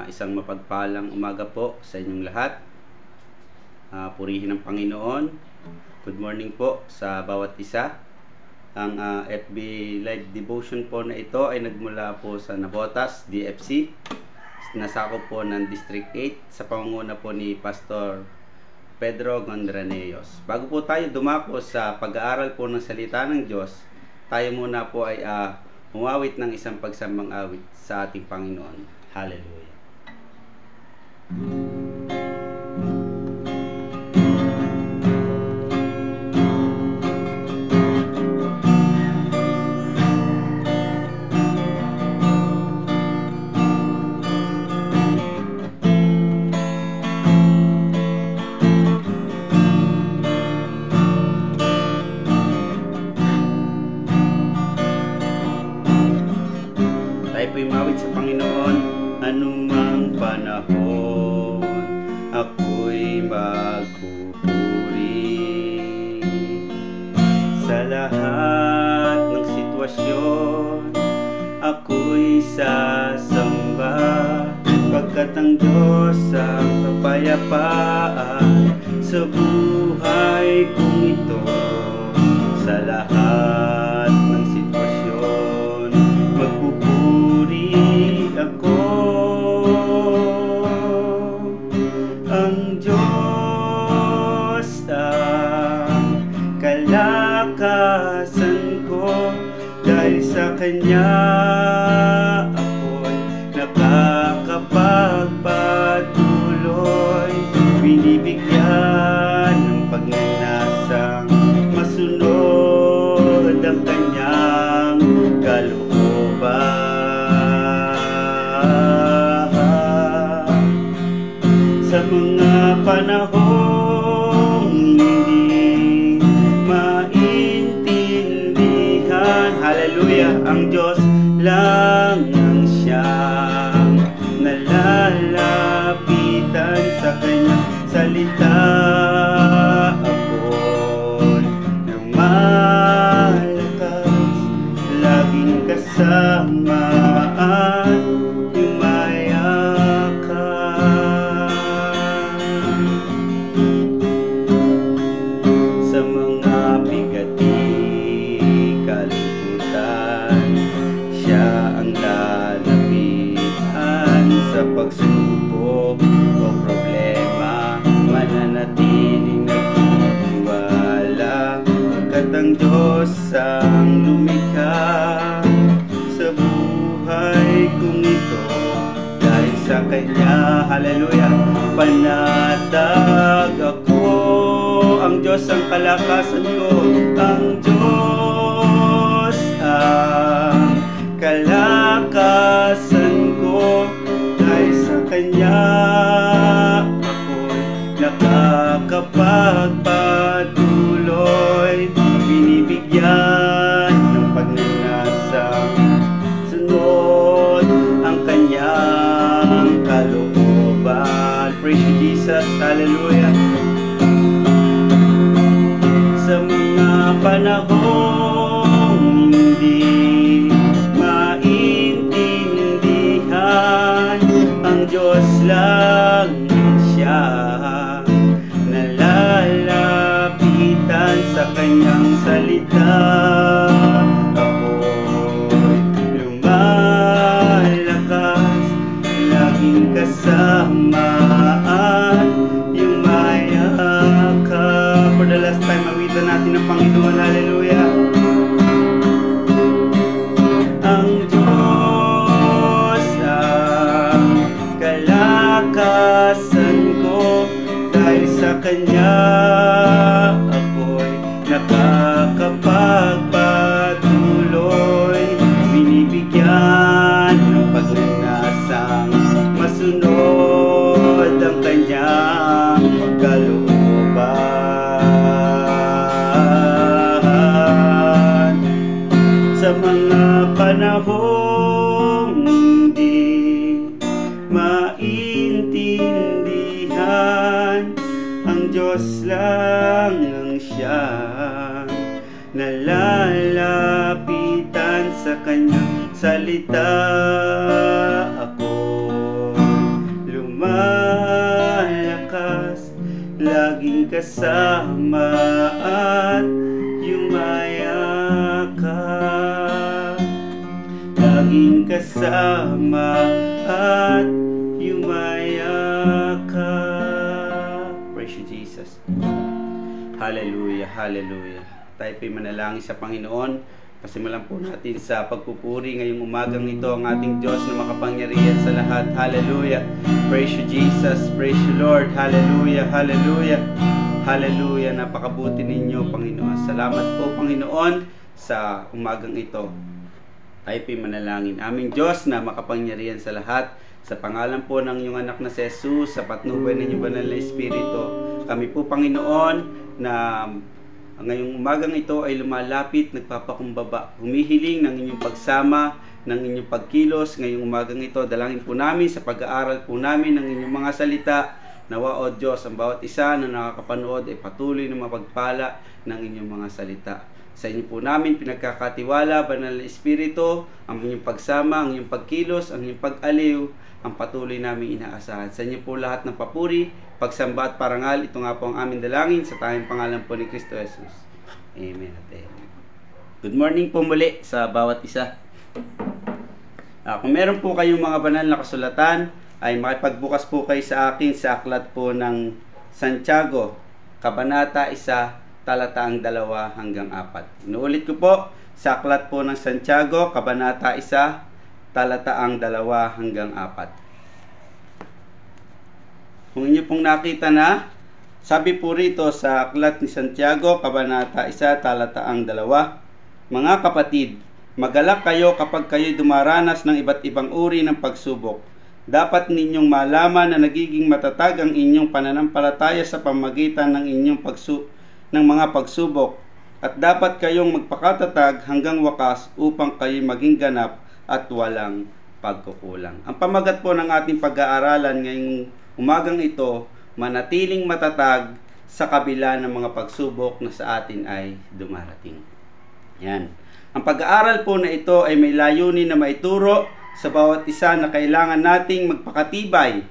Isang mapagpalang umaga po sa inyong lahat. Purihin ang Panginoon. Good morning po sa bawat isa. Ang FB Live Devotion po na ito ay nagmula po sa Navotas, DFC. Nasakop po ng District 8 sa pangunguna po ni Pastor Pedro Gondraneos. Bago po tayo dumako sa pag-aaral po ng salita ng Diyos, tayo muna po ay umawit ng isang pagsambang awit sa ating Panginoon. Hallelujah. Tayo po umawit sa Panginoon. Anumang panahon, ako'y magpupuri. Sa lahat ng sitwasyon, ako'y sasamba. Pagkat ang Diyos ang kapayapaan sa buhay kong ito. Sa lahat ng sitwasyon, magpupuri ako. Ang Diyos ang kalakasan ko, dahil sa Kanya ako'y nakakapagpatuloy. Binibigyan ng pagnanasang masunod ang Kanyang kalooban. Sa mga panahong hindi maintindihan, hallelujah, ang Diyos lang ang siyang nalalapitan. Sa Kanyang salita ako'y lumalakas, laging kasamaan, sa mga bigati kalungkutan. Siya ang lalapitan sa pagsubok o problema. Mananatiling nagtitiwala, pagkat ang Diyos ang lumikha sa buhay kong ito. Dahil sa Kanya, hallelujah, panatag ako. Ang Diyos ang kalakasan ko, ang Diyos ang kalakasan ko. Dahil sa Kanya ako'y nakakapagpatuloy. Binibigyan ng pagnanasang sunod ang Kanyang kalooban. Praise you, Jesus, hallelujah. Sa mga panahong hindi maintindihan, ang Diyos lang siya nalalapitan. Sa Kanyang salita ako'y lumalakas, laging kasamaan, yung mayakap. For the last time, awitan natin ang Panginoon, hallelujah. Ang Diyos ang kalakasan ko, dahil sa Kanya ako'y nakakapagpatuloy. Binibigyan ng pagnanasang masunod ang Kanyang kalooban. Sa mga panahong hindi maintindihan, ang Diyos lang ang siyang nalalapitan. Sa Kanyang salita ako'y kasama at yumaya ka. Laging kasama at yumaya ka. Praise you, Jesus. Hallelujah, hallelujah. Tayo po'y manalangin sa Panginoon. Pasimulan po natin sa pagpupuri ngayong umagang ito ang ating Diyos na makapangyarihan sa lahat. Hallelujah. Praise you, Jesus. Praise you, Lord. Hallelujah, hallelujah. Hallelujah. Napakabuti ninyo, Panginoon. Salamat po, Panginoon, sa umagang ito. Tayo po'y manalangin. Aming Diyos na makapangyarihan sa lahat, sa pangalan po ng iyong anak na si Jesus, sa patnubay ng iyong banal na Espiritu, kami po, Panginoon, na ngayong umagang ito ay lumalapit, nagpapakumbaba, humihiling ng inyong pagsama, ng inyong pagkilos. Ngayong umagang ito, dalangin po namin sa pag-aaral po namin ng inyong mga salita. Nawa, O Diyos, ang bawat isa na nakakapanood ay patuloy na mapagpala ng inyong mga salita. Sa inyo po namin pinagkakatiwala, banal na Espiritu, ang inyong pagsama, ang inyong pagkilos, ang inyong pag-aliw, ang patuloy namin inaasahan. Sa inyo po lahat ng papuri, pagsamba at parangal. Ito nga po ang aming dalangin sa tanging pangalan po ni Kristo Jesus. Amen at amen. Good morning po muli sa bawat isa. Kung meron po kayong mga banal na kasulatan, ay makipagbukas po kayo sa akin sa aklat po ng Santiago, Kabanata 1, talataang 2 hanggang 4. Inuulit ko po, sa aklat po ng Santiago, Kabanata 1, talataang 2 hanggang 4. Kung inyo pong nakita na, sabi po rito sa aklat ni Santiago, Kabanata 1, talataang 2, mga kapatid, magalak kayo kapag kayo'y dumaranas ng iba't ibang uri ng pagsubok. Dapat ninyong malaman na nagiging matatag ang inyong pananampalataya sa pamamagitan ng inyong mga pagsubok, at dapat kayong magpakatatag hanggang wakas upang kayo'y maging ganap at walang pagkukulang. Ang pamagat po ng ating pag-aaralan ngayong umagang ito, manatiling matatag sa kabila ng mga pagsubok na sa atin ay dumarating. Yan. Ang pag-aaral po na ito ay may layunin na maituro sa bawat isa na kailangan nating magpakatibay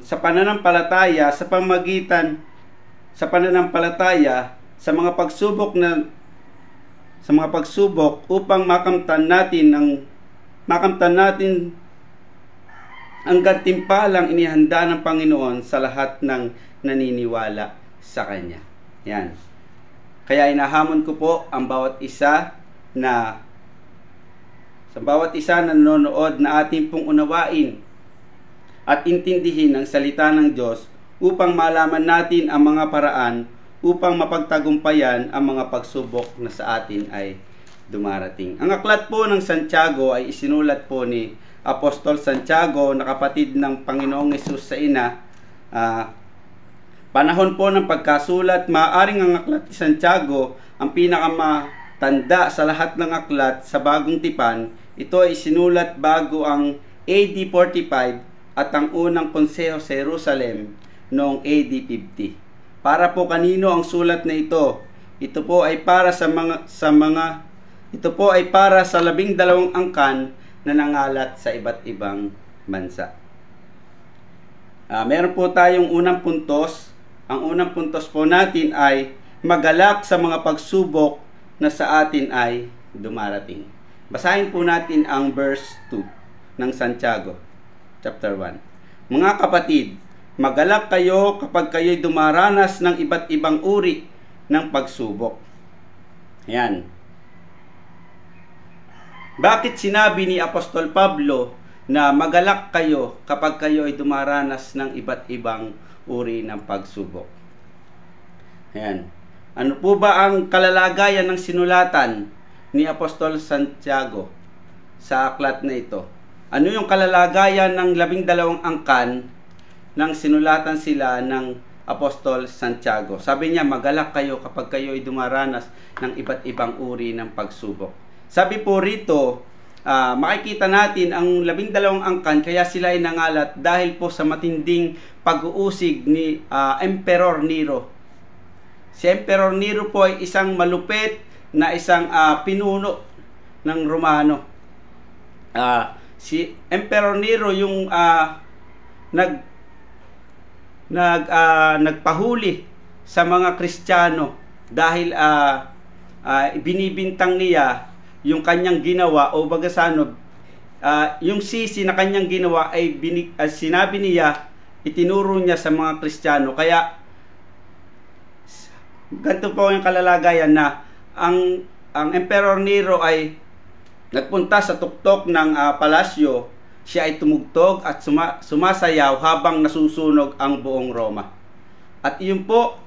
sa pananampalataya sa mga pagsubok upang makamtan natin ang gantimpalang inihanda ng Panginoon sa lahat ng naniniwala sa Kanya. Yan. Kaya inahamon ko po ang bawat isa na nanonood na ating pong unawain at intindihin ang salita ng Diyos upang malaman natin ang mga paraan upang mapagtagumpayan ang mga pagsubok na sa atin ay dumarating. Ang aklat po ng Santiago ay isinulat po ni Apostol Santiago na kapatid ng Panginoong Hesus sa ina. Panahon po ng pagkasulat, maaaring ang aklat ni Santiago ang pinakamatanda sa lahat ng aklat sa Bagong Tipan. Ito ay isinulat bago ang AD 45 at ang unang konseho sa Jerusalem noong AD 50. Para po kanino ang sulat na ito? Ito po ay para sa 12 angkan na nangalat sa iba't ibang bansa. Meron po tayong unang puntos. Ang unang puntos po natin ay magalak sa mga pagsubok na sa atin ay dumarating. Basahin po natin ang verse 2 ng Santiago, chapter 1. Mga kapatid, magalak kayo kapag kayo'y dumaranas ng iba't ibang uri ng pagsubok. Ayan. Bakit sinabi ni Apostol Pablo na magalak kayo kapag kayo ay dumaranas ng iba't ibang uri ng pagsubok? Ayan. Ano po ba ang kalalagayan ng sinulatan ni Apostol Santiago sa aklat na ito? Ano yung kalalagayan ng 12 angkan nang sinulatan sila ng Apostol Santiago? Sabi niya, magalak kayo kapag kayo ay dumaranas ng iba't ibang uri ng pagsubok. Sabi po rito, makikita natin ang 12 angkan kaya sila ay nangalat dahil po sa matinding pag-uusig ni Emperor Nero. Si Emperor Nero po ay isang malupit na isang pinuno ng Romano. Si Emperor Nero yung nagpahuli sa mga Kristiyano dahil binibintang niya yung kanyang ginawa o bagasano, yung sisi na kanyang ginawa ay sinabi niya, itinuro niya sa mga Kristiyano. Kaya ganito po yung kalalagayan na ang Emperor Nero ay nagpunta sa tuktok ng palasyo. Siya ay tumugtog at sumasayaw habang nasusunog ang buong Roma. At yun po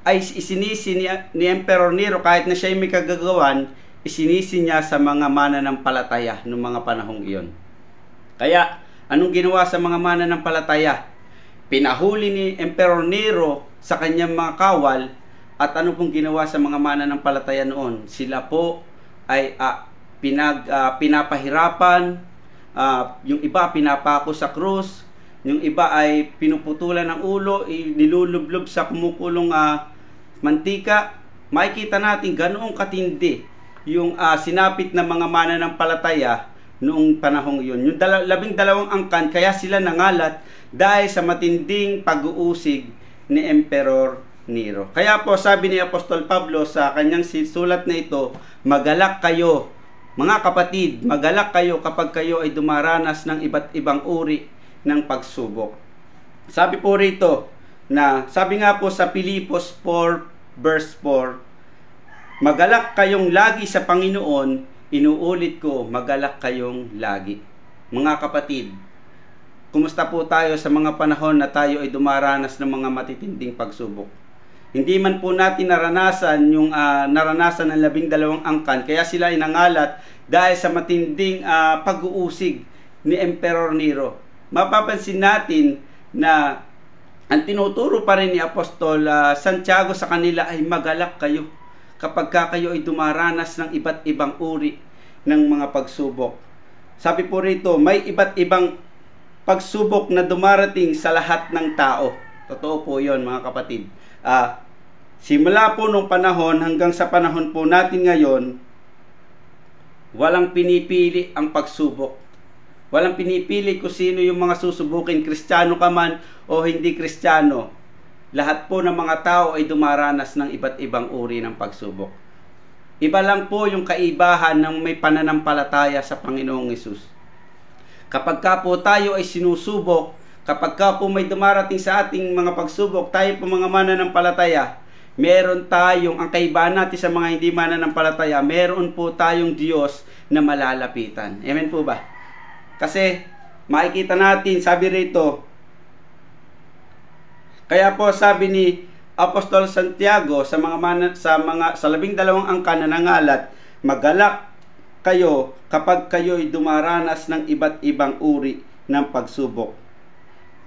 ay isinisi ni Emperor Nero, kahit na siya ay may kagagawan, isinisi niya sa mga mananampalataya noong mga panahong iyon. Kaya anong ginawa sa mga mananampalataya? Pinahuli ni Emperor Nero sa kanyang mga kawal. At ano pong ginawa sa mga mananampalataya noon? Sila po ay pinapahirapan, yung iba pinapako sa krus, yung iba ay pinuputulan ng ulo, nilulublob sa kumukulong mantika. Makikita natin ganoong katindi yung sinapit ng mga mananampalataya noong panahong iyon. Yung 12 angkan, kaya sila nangalat dahil sa matinding pag-uusig ni Emperor Nero. Kaya po sabi ni Apostol Pablo sa kanyang sulat na ito, magalak kayo, mga kapatid, magalak kayo kapag kayo ay dumaranas ng iba't ibang uri ng pagsubok. Sabi po rito, sabi nga po sa Pilipos 4 verse 4, magalak kayong lagi sa Panginoon, inuulit ko, magalak kayong lagi. Mga kapatid, kumusta po tayo sa mga panahon na tayo ay dumaranas ng mga matitinding pagsubok? Hindi man po natin naranasan yung naranasan ng 12 angkan, kaya sila ay nangalat dahil sa matinding pag-uusig ni Emperor Nero. Mapapansin natin na ang tinuturo pa rin ni Apostol Santiago sa kanila ay magalak kayo kapag kayo ay dumaranas ng iba't ibang uri ng mga pagsubok. Sabi po rito, may iba't ibang pagsubok na dumarating sa lahat ng tao. Totoo po yun, mga kapatid. Simula po nung panahon hanggang sa panahon po natin ngayon, walang pinipili ang pagsubok. Walang pinipili kung sino yung mga susubukin, Kristiyano ka man o hindi Kristiyano. Lahat po ng mga tao ay dumaranas ng iba't ibang uri ng pagsubok. Iba lang po yung kaibahan ng may pananampalataya sa Panginoong Hesus. Kapag ka po tayo ay sinusubok, kapag ka po may dumarating sa ating mga pagsubok, tayo po mga mananampalataya, meron tayong, ang kaibahan natin sa mga hindi mananampalataya, meron po tayong Diyos na malalapitan. Amen po ba? Kasi makikita natin, sabi rito, kaya po sabi ni Apostol Santiago sa 12 angkan na nangalat, magalak kayo kapag kayo'y dumaranas ng iba't ibang uri ng pagsubok.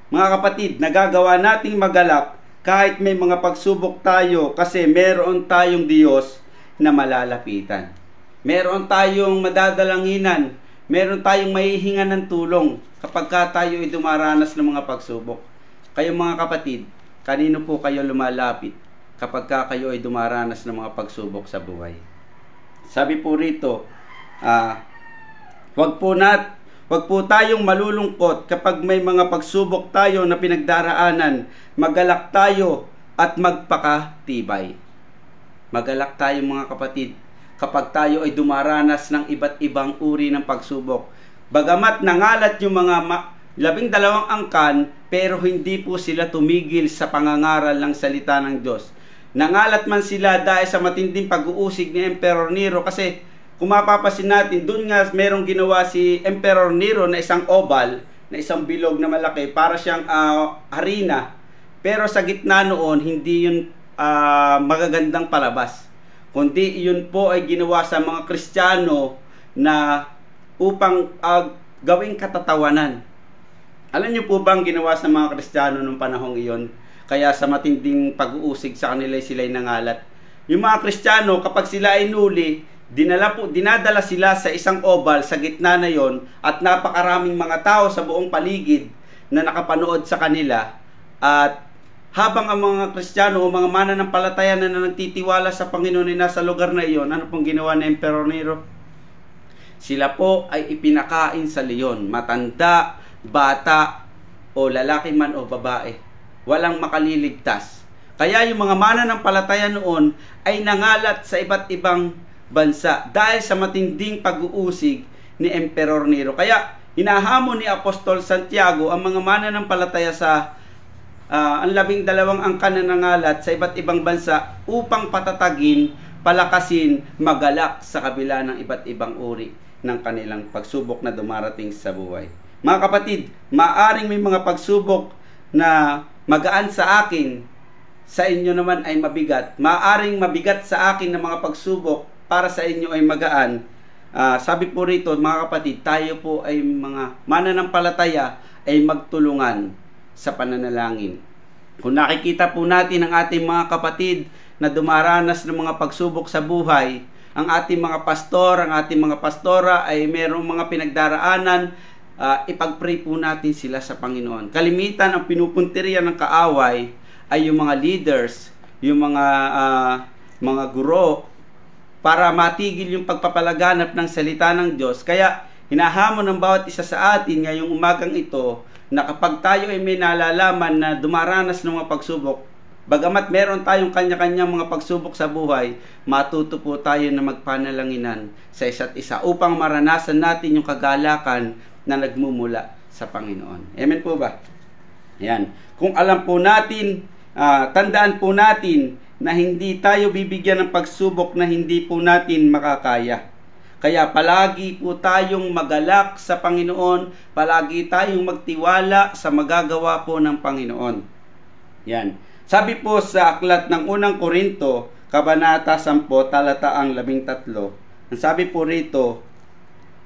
Mga kapatid, nagagawa nating magalak kahit may mga pagsubok tayo kasi meron tayong Diyos na malalapitan. Meron tayong madadalanginan, meron tayong mahihingan ng tulong kapag tayo ay dumaranas ng mga pagsubok. Kayo mga kapatid, kanino po kayo lumalapit kapag kayo ay dumaranas ng mga pagsubok sa buhay? Sabi po rito, wag po tayong malulungkot kapag may mga pagsubok tayo na pinagdaraanan. Magalak tayo at magpakatibay. Magalak tayo mga kapatid kapag tayo ay dumaranas ng iba't ibang uri ng pagsubok. Bagamat nangalat yung mga 12 angkan, pero hindi po sila tumigil sa pangangaral ng salita ng Diyos. Nangalat man sila dahil sa matinding pag-uusig ni Emperor Nero, kasi kung mapapasin natin, doon nga merong ginawa si Emperor Nero na isang oval, na isang bilog na malaki, para siyang harina. Pero sa gitna noon, hindi yun magagandang palabas. Kundi yun po ay ginawa sa mga Kristiyano na upang gawing katatawanan. Alam niyo po bang ginawa sa mga Kristiyano nung panahong iyon? Kaya sa matinding pag-uusig sa kanila sila'y nangalat. Yung mga Kristiyano, kapag sila ay nuli, dinadala sila sa isang oval sa gitna na yon, at napakaraming mga tao sa buong paligid na nakapanood sa kanila. At habang ang mga Kristiyano o mga mananampalataya na nagtitiwala sa Panginoon ay nasa lugar na iyon, ano pong ginawa ni Emperor Nero? Sila po ay ipinakain sa leon, matanda, bata, o lalaki man o babae. walang makaliligtas. Kaya yung mga mananampalataya noon ay nangalat sa iba't ibang bansa dahil sa matinding pag-uusig ni Emperor Nero. Kaya hinahamon ni Apostol Santiago ang mga mananampalataya sa ang 12 angkan na nangalat sa iba't ibang bansa upang patatagin, palakasin, magalak sa kabila ng iba't ibang uri ng kanilang pagsubok na dumarating sa buhay. Mga kapatid, maaring may mga pagsubok na magaan sa akin, sa inyo naman ay mabigat. Maaring mabigat sa akin ng mga pagsubok, para sa inyo ay magaan. Sabi po rito, mga kapatid, tayo po ay mga mananampalataya ay magtulungan sa pananalangin. Kung nakikita po natin ang ating mga kapatid na dumaranas ng mga pagsubok sa buhay, ang ating mga pastor, ang ating mga pastora ay mayroong mga pinagdaraanan, ipag-pray po natin sila sa Panginoon. Kalimitan ang pinupuntirya ng kaaway ay yung mga leaders, yung mga guro, para matigil yung pagpapalaganap ng salita ng Diyos. Kaya hinahamon ng bawat isa sa atin ngayong umagang ito na kapag tayo ay may nalalaman na dumaranas ng mga pagsubok, bagamat meron tayong kanya-kanyang mga pagsubok sa buhay, matuto po tayo na magpanalanginan sa isa't isa upang maranasan natin yung kagalakan na nagmumula sa Panginoon. Amen po ba? Yan. Kung alam po natin, tandaan po natin na hindi tayo bibigyan ng pagsubok na hindi po natin makakaya. Kaya palagi po tayong magalak sa Panginoon, palagi tayong magtiwala sa magagawa po ng Panginoon. Yan. Sabi po sa aklat ng unang Korinto, Kabanata 10, talataang 13, ang sabi po rito,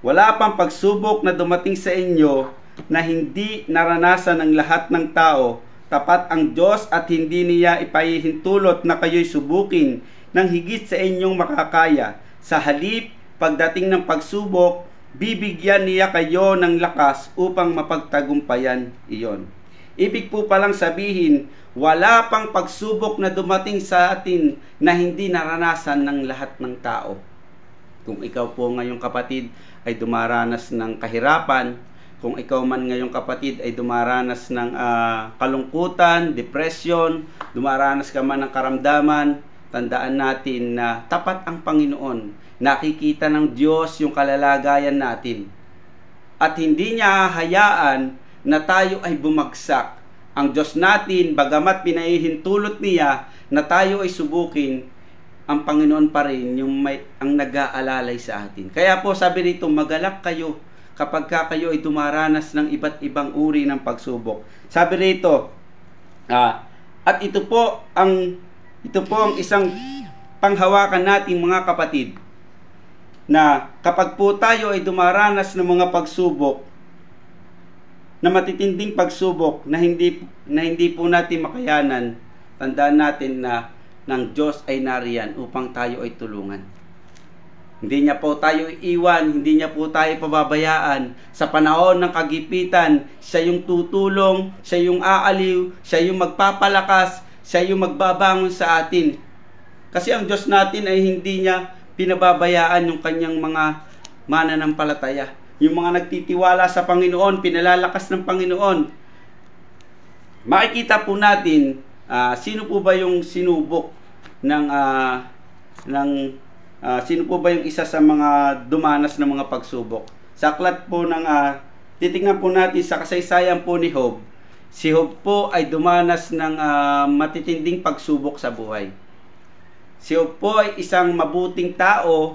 wala pang pagsubok na dumating sa inyo na hindi naranasan ng lahat ng tao. Tapat ang Diyos at hindi niya ipahihintulot na kayo'y subukin ng higit sa inyong makakaya. Sa halip, pagdating ng pagsubok, bibigyan niya kayo ng lakas upang mapagtagumpayan iyon. Ibig po palang sabihin, wala pang pagsubok na dumating sa atin na hindi naranasan ng lahat ng tao. Kung ikaw po ngayong kapatid ay dumaranas ng kahirapan, kung ikaw man ngayong kapatid ay dumaranas ng kalungkutan, depression, dumaranas ka man ng karamdaman, tandaan natin na tapat ang Panginoon. Nakikita ng Diyos yung kalalagayan natin. At hindi niya hahayaan na tayo ay bumagsak. Ang Diyos natin, bagamat pinahihintulot niya na tayo ay subukin, ang Panginoon pa rin ang nag-aalalay sa atin. Kaya po sabi rito, magalak kayo kapag kayo ay dumaranas ng iba't ibang uri ng pagsubok. Sabi rito, at ito po ang isang panghawakan natin mga kapatid, na kapag po tayo ay dumaranas ng mga pagsubok, na matitinding pagsubok na hindi po natin makayanan, tandaan natin na ng Diyos ay nariyan upang tayo ay tulungan. Hindi niya po tayo iiwan, hindi niya po tayo pababayaan. Sa panahon ng kagipitan, siya yung tutulong, siya yung aaliw, siya yung magpapalakas, siya yung magbabangon sa atin. Kasi ang Diyos natin ay hindi niya pinababayaan yung kanyang mga mananampalataya. Yung mga nagtitiwala sa Panginoon, pinalalakas ng Panginoon. Makikita po natin, sino po ba yung sinubok sino po ba yung isa sa mga dumanas ng mga pagsubok? Sa aklat po titingnan po natin sa kasaysayan po ni Job. Si Job po ay dumanas ng matitinding pagsubok sa buhay. Si Job po ay isang mabuting tao,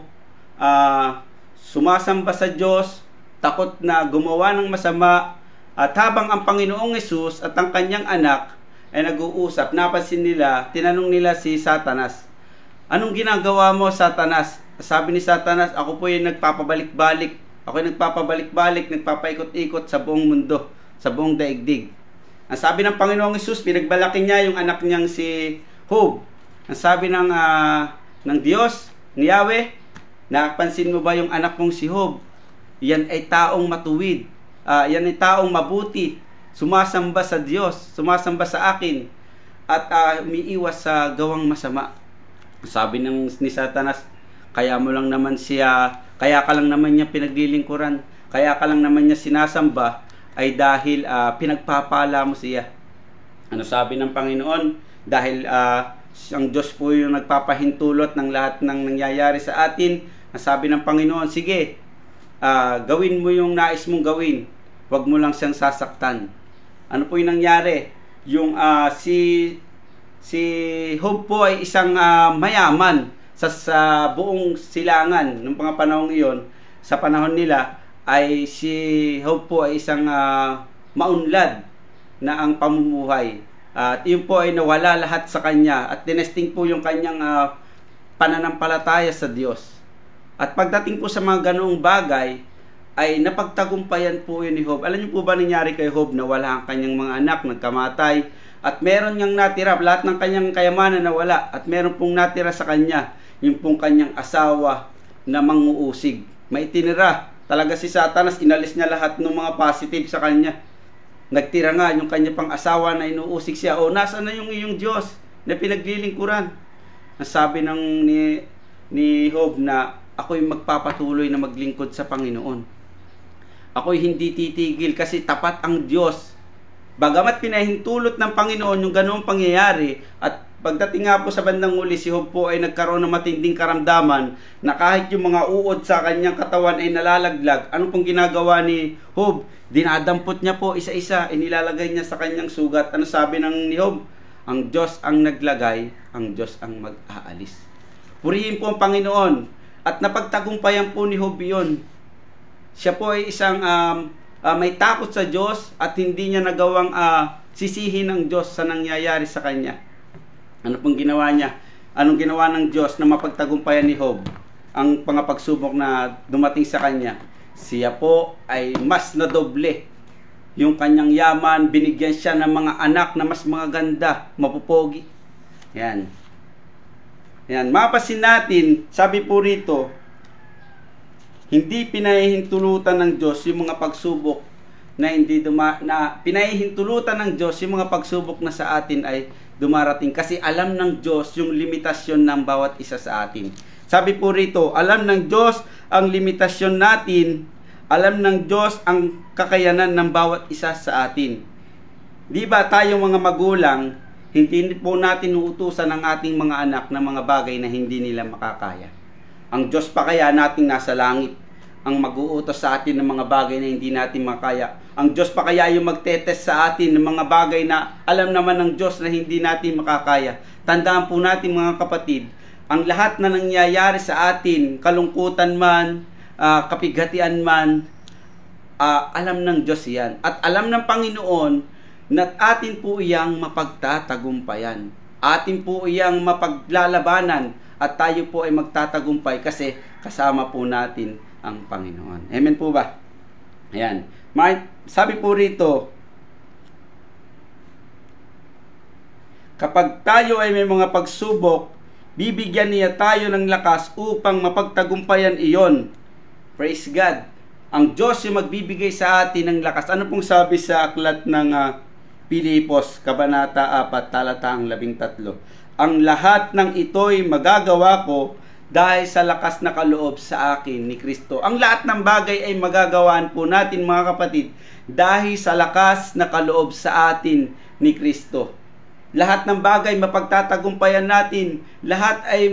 sumasamba sa Diyos, takot na gumawa ng masama, at habang ang Panginoong Hesus at ang kanyang anak ay nag-uusap, napansin nila, tinanong nila si Satanas, anong ginagawa mo, Satanas? Sabi ni Satanas, ako po yung nagpapabalik-balik, nagpapaikot-ikot sa buong mundo, sa buong daigdig. Ang sabi ng Panginoong Hesus, pinagbalaki niya yung anak niyang si Job. Ang sabi ng Diyos, ni Yahweh, napansin mo ba yung anak mong si Job? Yan ay taong matuwid. Yan ay taong mabuti. Sumasamba sa Diyos, sumasamba sa akin, at umiiwas sa gawang masama. Sabi ni Satanas, kaya ka lang naman niya pinaglilingkuran, kaya ka lang naman niya sinasamba, ay dahil pinagpapala mo siya. Ano sabi ng Panginoon? Dahil ang Diyos po yung nagpapahintulot ng lahat ng nangyayari sa atin. Ang sabi ng Panginoon, sige, gawin mo yung nais mong gawin. Huwag mo lang siyang sasaktan. Ano po yung nangyari? Yung si Job po ay isang mayaman sa buong silangan ng mga panahong iyon. Sa panahon nila ay si Job po ay isang maunlad na ang pamumuhay. At yun po ay nawala lahat sa kanya at tinesting po yung kanyang pananampalataya sa Diyos. At pagdating po sa mga ganoong bagay, ay napagtagumpayan po yun ni Job. Alam niyo po ba nangyari kay Job na wala ang kanyang mga anak, nagkamatay, at meron niyang natira, lahat ng kanyang kayamanan nawala, at meron pong natira sa kanya, yung pong kanyang asawa na manguusig. May itinira. Talaga si Satanas, inalis niya lahat ng mga positive sa kanya. Nagtira nga yung kanya pang asawa na inuusig siya. O, nasaan na yung iyong Diyos na pinaglilingkuran? Nasabi ni Job na ako'y magpapatuloy na maglingkod sa Panginoon. Ako'y hindi titigil kasi tapat ang Diyos. Bagamat pinahintulot ng Panginoon yung ganoong pangyayari, at pagdating nga po sa bandang uli, si Job po ay nagkaroon ng matinding karamdaman na kahit yung mga uod sa kanyang katawan ay nalalaglag. Ano pong ginagawa ni Job? Dinadampot niya po isa-isa, inilalagay niya sa kanyang sugat. Ano sabi ni Job? Ang Diyos ang naglagay, ang Diyos ang mag-aalis. Purihin po ang Panginoon. At napagtagumpayan po ni Job yun. Siya po ay isang may takot sa Diyos at hindi niya nagawang sisihin ng Diyos sa nangyayari sa kanya. Ano pong ginawa niya? Anong ginawa ng Diyos na mapagtagumpayan ni Job? Ang pangapagsubok na dumating sa kanya, siya po ay mas nadoble yung kanyang yaman, binigyan siya ng mga anak na mas magaganda, mapupogi. Yan. Yan, mapasin natin, sabi po rito, hindi pinahihintulutan ng Diyos yung mga pagsubok na pinahihintulutan ng Diyos yung mga pagsubok na sa atin ay dumarating kasi alam ng Diyos yung limitasyon ng bawat isa sa atin. Sabi po rito, alam ng Diyos ang limitasyon natin, alam ng Diyos ang kakayanan ng bawat isa sa atin. Di ba tayong mga magulang, hindi po natin uutusan ang ating mga anak ng mga bagay na hindi nila makakaya. Ang Diyos pa kaya nating nasa langit ang mag-uutos sa atin ng mga bagay na hindi natin makaya. Ang Diyos pa kaya yung magtetest sa atin ng mga bagay na alam naman ng Diyos na hindi natin makakaya. Tandaan po natin mga kapatid, ang lahat na nangyayari sa atin, kalungkutan man, kapighatian man, alam ng Diyos yan. At alam ng Panginoon na atin po iyang mapagtatagumpayan. Atin po iyang mapaglalabanan at tayo po ay magtatagumpay kasi kasama po natin ang Panginoon. Amen po ba? Ayan. Sabi po rito, kapag tayo ay may mga pagsubok, bibigyan niya tayo ng lakas upang mapagtagumpayan iyon. Praise God. Ang Diyos yung magbibigay sa atin ng lakas. Ano pong sabi sa aklat ng Pilipos, Kabanata 4, Talataang 13? Ang lahat ng ito'y magagawa ko dahil sa lakas na kaloob sa akin ni Kristo. Ang lahat ng bagay ay magagawaan po natin mga kapatid dahil sa lakas na kaloob sa atin ni Kristo. Lahat ng bagay mapagtatagumpayan natin, lahat ay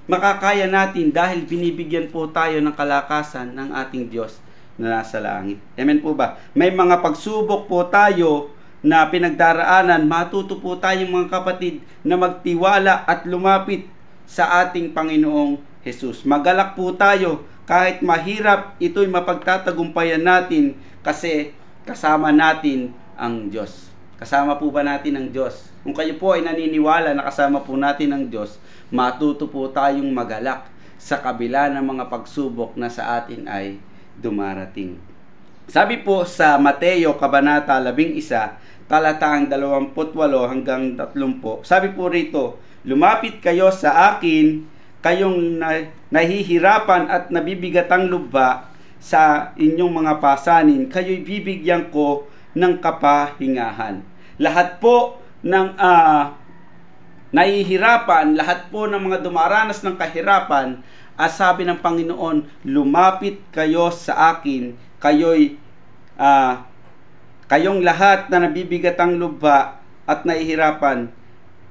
makakaya natin dahil binibigyan po tayo ng kalakasan ng ating Diyos na nasa langit. Amen po ba? May mga pagsubok po tayo na pinagdaraanan, matuto po tayong mga kapatid na magtiwala at lumapit sa ating Panginoong Jesus. Magalak po tayo kahit mahirap, ito'y mapagtatagumpayan natin kasi kasama natin ang Diyos. Kasama po ba natin ang Diyos? Kung kayo po ay naniniwala na kasama po natin ang Diyos, matuto po tayong magalak sa kabila ng mga pagsubok na sa atin ay dumarating. Sabi po sa Mateo Kabanata 11, Talataang 28 hanggang 30, sabi po rito, lumapit kayo sa akin, kayong nahihirapan at nabibigatang lubha sa inyong mga pasanin, kayo'y bibigyan ko ng kapahingahan. Lahat po ng nahihirapan, lahat po ng mga dumaranas ng kahirapan, sabi ng Panginoon, lumapit kayo sa akin, kayong lahat na nabibigatang lubha, at nahihirapan.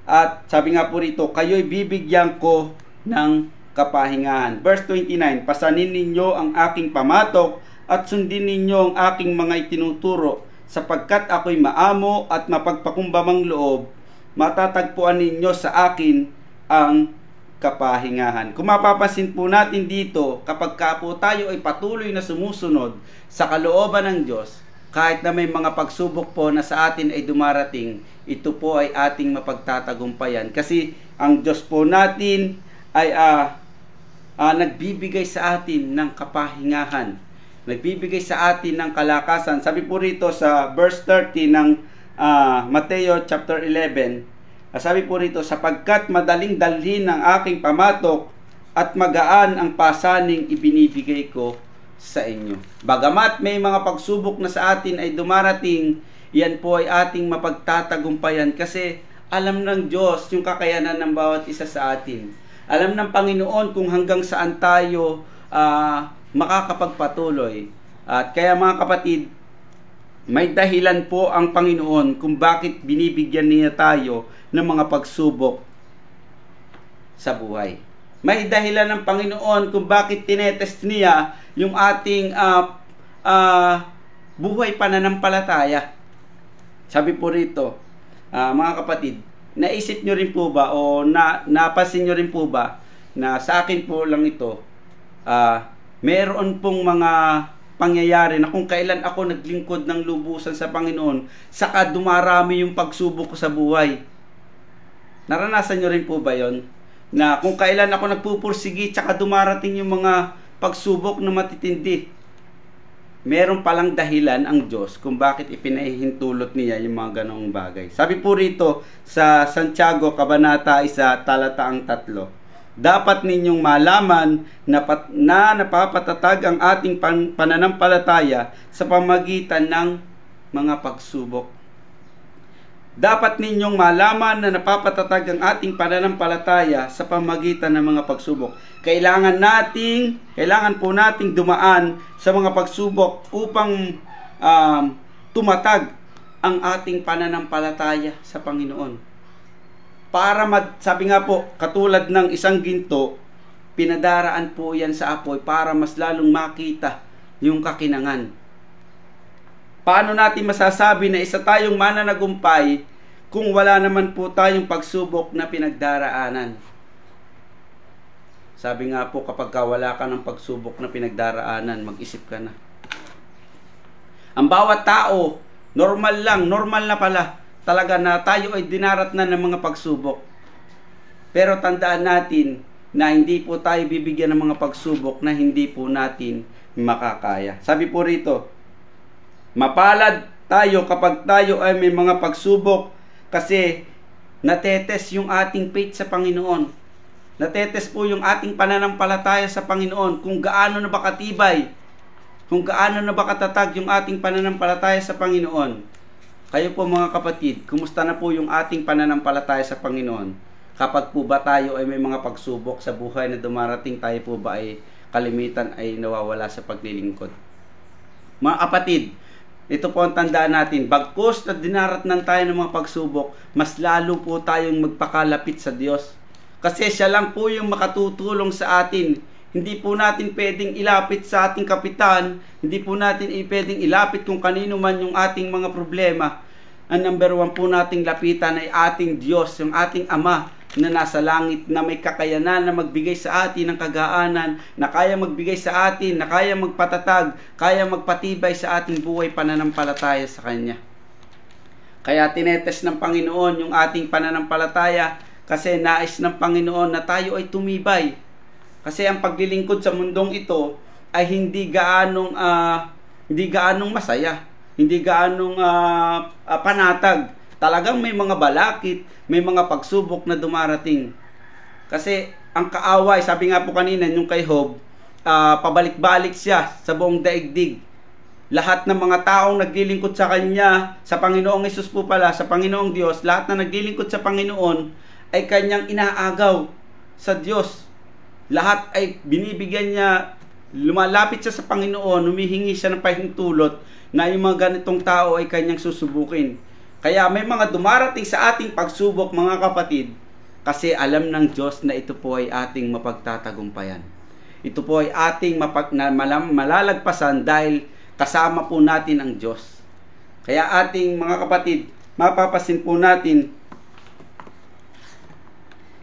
At sabi nga po rito, kayo'y bibigyan ko ng kapahingahan. Verse 29, pasanin ninyo ang aking pamatok at sundin ninyo ang aking mga itinuturo, sapagkat ako'y maamo at mapagpakumbabang loob, matatagpuan ninyo sa akin ang kapahingahan. Kung mapapansin po natin dito, kapag ka po tayo ay patuloy na sumusunod sa kalooban ng Diyos, kahit na may mga pagsubok po na sa atin ay dumarating, ito po ay ating mapagtatagumpayan. Kasi ang Diyos po natin ay nagbibigay sa atin ng kapahingahan. Nagbibigay sa atin ng kalakasan. Sabi po rito sa verse 30 ng Mateo chapter 11, sabi po rito, sapagkat madaling dalhin ng aking pamatok at magaan ang pasaning ibinibigay ko sa inyo. Bagamat may mga pagsubok na sa atin ay dumarating, yan po ay ating mapagtatagumpayan kasi alam ng Diyos yung kakayanan ng bawat isa sa atin. Alam ng Panginoon kung hanggang saan tayo makakapagpatuloy. At kaya mga kapatid, may dahilan po ang Panginoon kung bakit binibigyan niya tayo ng mga pagsubok sa buhay. May dahilan ng Panginoon kung bakit tinetest niya yung ating buhay pananampalataya. Sabi po rito, mga kapatid, naisip nyo rin po ba o napansin nyo rin po ba na sa akin po lang ito, meron pong mga pangyayari na kung kailan ako naglingkod ng lubusan sa Panginoon, saka dumarami yung pagsubok ko sa buhay. Naranasan nyo rin po ba yon? Na kung kailan ako nagpupursigi, saka dumarating yung mga pagsubok na matitindi. Meron palang dahilan ang Diyos kung bakit ipinahihintulot niya yung mga ganong bagay. Sabi po rito sa Santiago, Kabanata 1, Talataang 3, dapat ninyong malaman na napapatatag ang ating pananampalataya sa pamagitan ng mga pagsubok. Dapat ninyong malaman na napapatatag ang ating pananampalataya sa pamagitan ng mga pagsubok. Kailangan po nating dumaan sa mga pagsubok upang tumatag ang ating pananampalataya sa Panginoon. Sabi nga po, katulad ng isang ginto, pinadaraan po yan sa apoy para mas lalong makita yung kakinangan. Paano natin masasabi na isa tayong mananagumpay kung wala naman po tayong pagsubok na pinagdaraanan? Sabi nga po, kapag wala ka ng pagsubok na pinagdaraanan, mag-isip ka na. Ang bawat tao, normal na pala, talaga na tayo ay dinaratnan ng mga pagsubok. Pero tandaan natin na hindi po tayo bibigyan ng mga pagsubok na hindi po natin makakaya. Sabi po rito, mapalad tayo kapag tayo ay may mga pagsubok kasi natetest yung ating faith sa Panginoon. Natetest po yung ating pananampalataya sa Panginoon kung gaano na ba katibay, kung gaano na ba katatag yung ating pananampalataya sa Panginoon. Kayo po mga kapatid, kumusta na po yung ating pananampalataya sa Panginoon? Kapag po ba tayo ay may mga pagsubok sa buhay na dumarating, tayo po ba ay kalimitan ay nawawala sa paglilingkod? Mga kapatid, ito po ang tandaan natin, bagkus na dinaratnan tayo ng mga pagsubok, mas lalo po tayong magpakalapit sa Diyos. Kasi siya lang po yung makatutulong sa atin. Hindi po natin pwedeng ilapit sa ating kapitan, hindi po natin pwedeng ilapit kung kanino man yung ating mga problema. Ang number one po nating lapitan ay ating Diyos, yung ating Ama na nasa langit, na may kakayanan na magbigay sa atin ng kagaanan, na kaya magbigay sa atin, na kaya magpatatag, kaya magpatibay sa ating buhay pananampalataya sa Kanya. Kaya tinetest ng Panginoon yung ating pananampalataya kasi nais ng Panginoon na tayo ay tumibay. Kasi ang paglilingkod sa mundong ito ay hindi gaanong masaya, hindi gaanong panatag. Talagang may mga balakid, may mga pagsubok na dumarating. Kasi ang kaaway, sabi nga po kanina yung kay Job, pabalik-balik siya sa buong daigdig. Lahat ng mga taong naglilingkod sa kanya, sa Panginoong Hesus po pala, sa Panginoong Diyos, lahat na naglilingkod sa Panginoon ay kanyang inaagaw sa Diyos. Lahat ay binibigyan niya, lumalapit siya sa Panginoon, humihingi siya ng pahintulot na yung mga ganitong tao ay kanyang susubukin. Kaya may mga dumarating sa ating pagsubok, mga kapatid, kasi alam ng Diyos na ito po ay ating mapagtatagumpayan. Ito po ay ating malalagpasan dahil kasama po natin ang Diyos. Kaya ating mga kapatid, mapapasin po natin,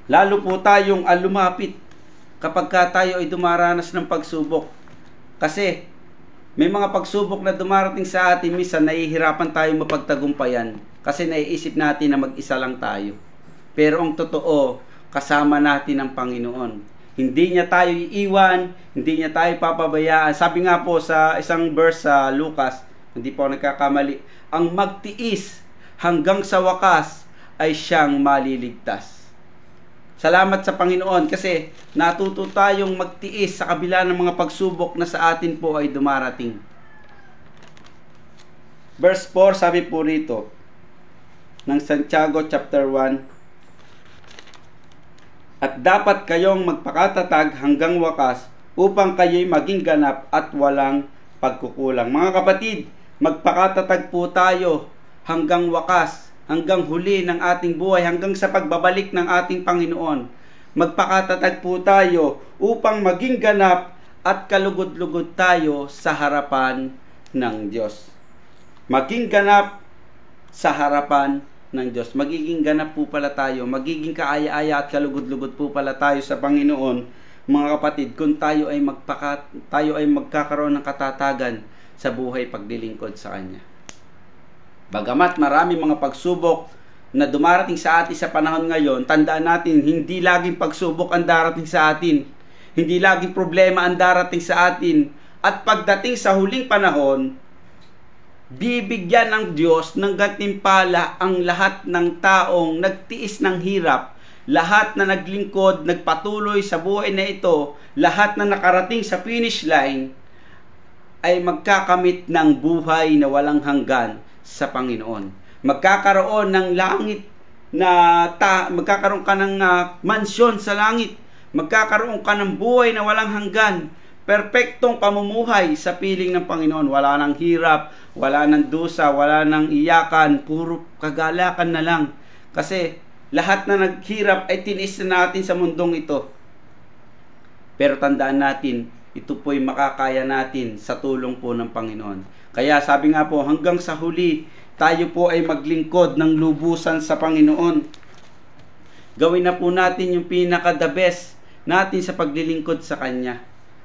lalo po tayong lumapit kapag tayo ay dumaranas ng pagsubok. Kasi may mga pagsubok na dumarating sa atin, minsan nahihirapan tayong mapagtagumpayan kasi naiisip natin na mag-isa lang tayo. Pero ang totoo, kasama natin ang Panginoon. Hindi niya tayo iiwan, hindi niya tayo papabayaan. Sabi nga po sa isang verse sa Lucas, hindi po nagkakamali, ang magtiis hanggang sa wakas ay siyang maliligtas. Salamat sa Panginoon kasi natuto tayong magtiis sa kabila ng mga pagsubok na sa atin po ay dumarating. Verse 4, sabi po rito ng Santiago chapter 1, at dapat kayong magpakatatag hanggang wakas upang kayo'y maging ganap at walang pagkukulang. Mga kapatid, magpakatatag po tayo hanggang wakas, hanggang huli ng ating buhay, hanggang sa pagbabalik ng ating Panginoon. Magpakatatag po tayo upang maging ganap at kalugod-lugod tayo sa harapan ng Diyos. Maging ganap sa harapan ng Diyos. Magiging ganap po pala tayo, magiging kaaya-aya at kalugod-lugod po pala tayo sa Panginoon, mga kapatid, kung tayo ay magkakaroon ng katatagan sa buhay paglilingkod sa Kanya. Bagamat marami mga pagsubok na dumarating sa atin sa panahon ngayon, tandaan natin, hindi laging pagsubok ang darating sa atin. Hindi laging problema ang darating sa atin. At pagdating sa huling panahon, bibigyan ng Diyos ng gantimpala ang lahat ng taong nagtiis ng hirap, lahat na naglingkod, nagpatuloy sa buhay na ito, lahat na nakarating sa finish line, ay magkakamit ng buhay na walang hanggan sa Panginoon. Magkakaroon ng langit magkakaroon ka ng mansyon sa langit, magkakaroon ka ng buhay na walang hanggan, perpektong pamumuhay sa piling ng Panginoon. Wala nang hirap, wala nang dusa, wala nang iyakan, puro kagalakan na lang. Kasi lahat na naghirap ay tinis na natin sa mundong ito. Pero tandaan natin, ito po'y makakaya natin sa tulong po ng Panginoon. Kaya sabi nga po, hanggang sa huli, tayo po ay maglingkod ng lubusan sa Panginoon. Gawin na po natin yung pinaka-the best natin sa paglilingkod sa Kanya.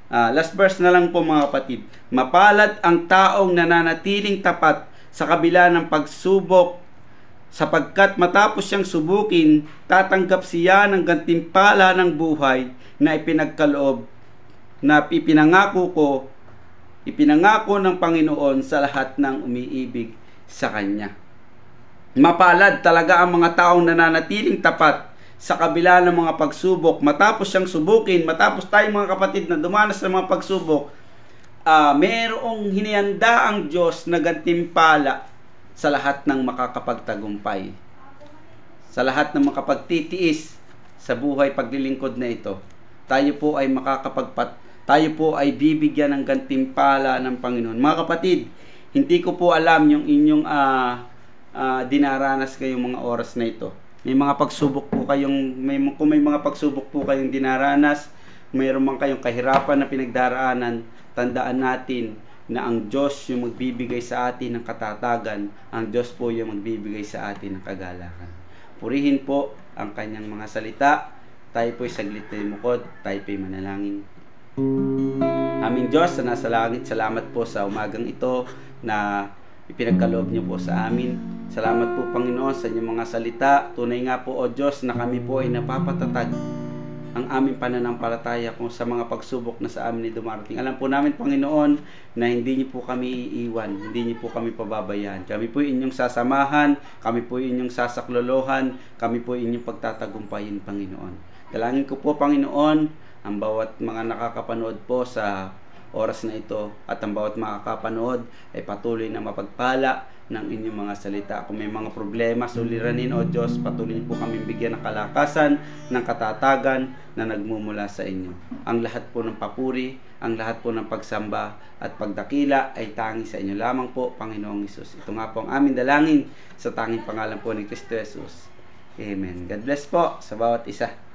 Last verse na lang po, mga kapatid. Mapalad ang taong nananatiling tapat sa kabila ng pagsubok, sapagkat matapos siyang subukin, tatanggap siya ng gantimpala ng buhay na ipinagkaloob, na ipinangako ng Panginoon sa lahat ng umiibig sa Kanya. Mapalad talaga ang mga taong nananatiling tapat sa kabila ng mga pagsubok, matapos siyang subukin, matapos tayo mga kapatid na dumanas sa mga pagsubok, mayroong hinihanda ang Diyos na gantimpala sa lahat ng makakapagtagumpay, sa lahat ng makapagtitiis sa buhay paglilingkod na ito. Tayo po ay bibigyan ng gantimpala ng Panginoon. Mga kapatid, hindi ko po alam yung inyong dinaranas kayong mga oras na ito. May mga pagsubok po kung may mga pagsubok po kayong dinaranas, mayroon man kayong kahirapan na pinagdaraanan, tandaan natin na ang Diyos yung magbibigay sa atin ng katatagan, ang Diyos po yung magbibigay sa atin ng kagalakan. Purihin po ang Kanyang mga salita. Tayo po'y saglit na lumukod, tayo po'y manalangin. Aming Diyos na nasa langit, salamat po sa umagang ito na ipinagkaloob niyo po sa amin. Salamat po, Panginoon, sa inyong mga salita. Tunay nga po, O Diyos, na kami po ay napapatatag ang aming pananampalataya kung sa mga pagsubok na sa amin ay dumarating. Alam po namin, Panginoon, na hindi niyo po kami iiwan, hindi niyo po kami pababayaan. Kami po inyong sasamahan, kami po inyong sasaklolohan, kami po inyong pagtatagumpayin, Panginoon. Dalangin ko po, Panginoon, ang bawat mga nakakapanood po sa oras na ito at ang bawat makakapanood ay patuloy na mapagpala ng inyong mga salita. Kung may mga problema, suliranin, O Diyos, patuloy po kami bigyan ng kalakasan, ng katatagan na nagmumula sa inyo. Ang lahat po ng papuri, ang lahat po ng pagsamba at pagdakila ay tangi sa inyo lamang po, Panginoong Hesus. Ito nga po ang aming dalangin sa tanging pangalan po ni Kristo Jesus. Amen. God bless po sa bawat isa.